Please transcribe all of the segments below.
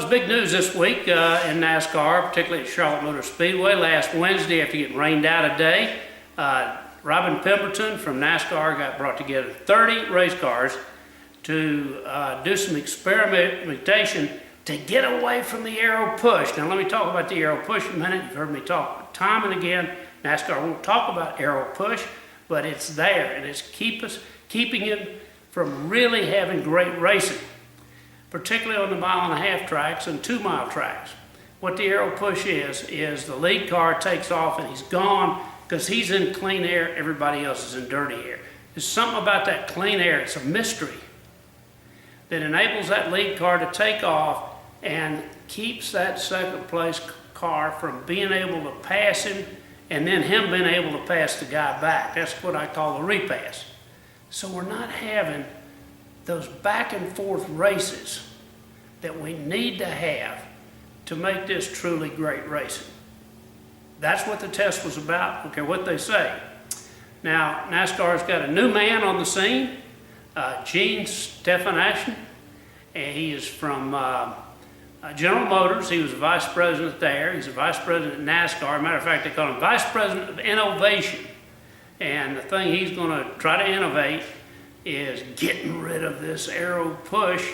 big news this week in NASCAR, particularly at Charlotte Motor Speedway. Last Wednesday, after getting rained out a day, Robin Pemberton from NASCAR got brought together 30 race cars to do some experimentation to get away from the aero push. Now let me talk about the aero push in a minute. You've heard me talk time and again. NASCAR won't talk about aero push, but it's there, and it's keeping it from really having great racing, particularly on the 1.5-mile tracks and 2-mile tracks. What the aero push is the lead car takes off and he's gone because he's in clean air, everybody else is in dirty air. There's something about that clean air, it's a mystery, that enables that lead car to take off and keeps that second place car from being able to pass him and then him being able to pass the guy back. That's what I call a repass. So we're not having those back and forth races that we need to have to make this truly great racing. That's what the test was about, I don't care what they say. Now, NASCAR's got a new man on the scene, Gene Stephanation, and he is from General Motors. He was a vice president there. He's a vice president at NASCAR. Matter of fact, they call him vice president of innovation. And the thing he's going to try to innovate is getting rid of this aero push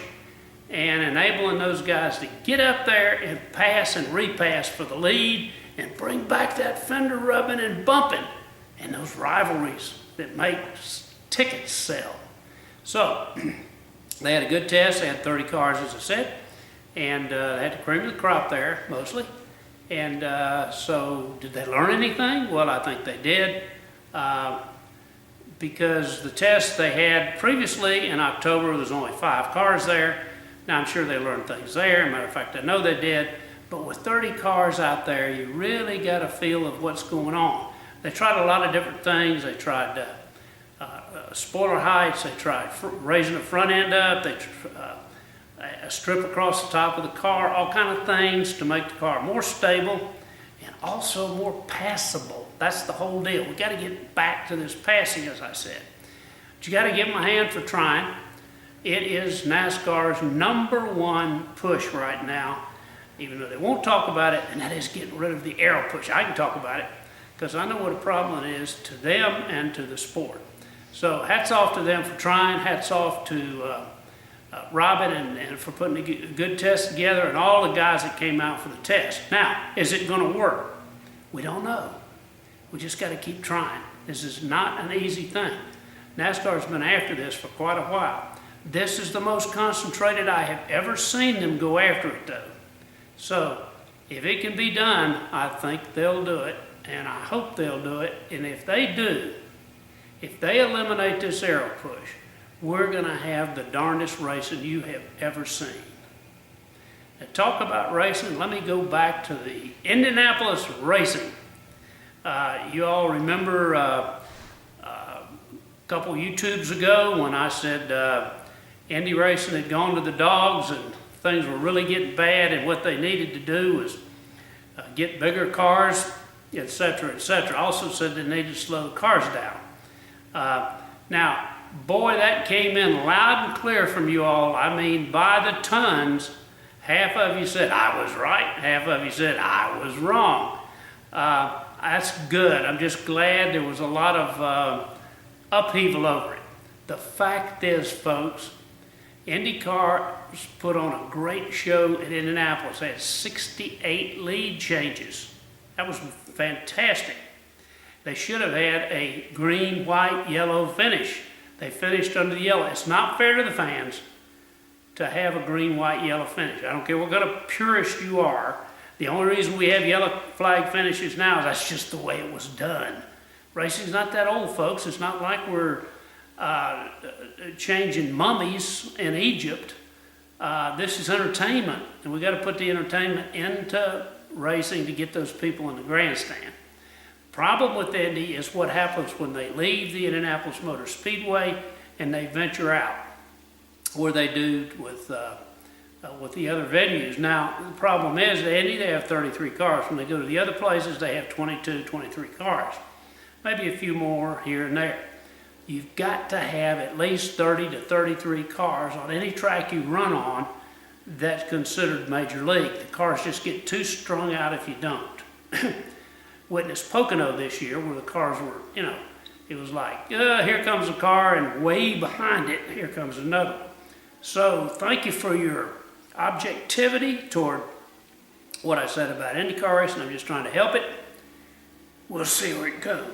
and enabling those guys to get up there and pass and repass for the lead and bring back that fender rubbing and bumping and those rivalries that make tickets sell. So they had a good test. They had 30 cars, as I said, and they had the cream of the crop there mostly. And so did they learn anything? Well, I think they did. Because the test they had previously in October, there was only 5 cars there. Now I'm sure they learned things there. Matter of fact, I know they did. But with 30 cars out there, you really got a feel of what's going on. They tried a lot of different things. They tried spoiler heights. They tried raising the front end up. They a strip across the top of the car. All kind of things to make the car more stable and also more passable. That's the whole deal. We got to get back to this passing, as I said. But you got to give them a hand for trying. It is NASCAR's #1 push right now, even though they won't talk about it, and that is getting rid of the aero push. I can talk about it because I know what a problem it is to them and to the sport. So hats off to them for trying. Hats off to Robin and for putting a good test together, and all the guys that came out for the test. Now, is it going to work? We don't know. We just got to keep trying. This is not an easy thing. NASCAR's been after this for quite a while. This is the most concentrated I have ever seen them go after it, though. So, if it can be done, I think they'll do it, and I hope they'll do it. And if they do, if they eliminate this aero push, we're going to have the darndest racing you have ever seen. Now, talk about racing, let me go back to the Indianapolis racing. You all remember a couple YouTubes ago when I said Indy racing had gone to the dogs and things were really getting bad, and what they needed to do was get bigger cars, etc., etc. Also said they needed to slow the cars down. Now, boy, that came in loud and clear from you all. I mean, by the tons. Half of you said I was right, half of you said I was wrong. That's good. I'm just glad there was a lot of upheaval over it. The fact is, folks, IndyCar put on a great show at Indianapolis. They had 68 lead changes. That was fantastic. They should have had a green, white, yellow finish. They finished under the yellow. It's not fair to the fans to have a green, white, yellow finish. I don't care what kind of purist you are. The only reason we have yellow flag finishes now is that's just the way it was done. Racing's not that old, folks. It's not like we're changing mummies in Egypt. This is entertainment, and we got to put the entertainment into racing to get those people in the grandstand. Problem with Indy is what happens when they leave the Indianapolis Motor Speedway and they venture out, where they do with the other venues. Now, the problem is at Indy they have 33 cars. When they go to the other places, they have 22, 23 cars. Maybe a few more here and there. You've got to have at least 30 to 33 cars on any track you run on that's considered major league. The cars just get too strung out if you don't. Witnessed Pocono this year where the cars were, it was like, here comes a car, and way behind it, here comes another. So thank you for your objectivity toward what I said about IndyCar racing. I'm just trying to help it. We'll see where it goes.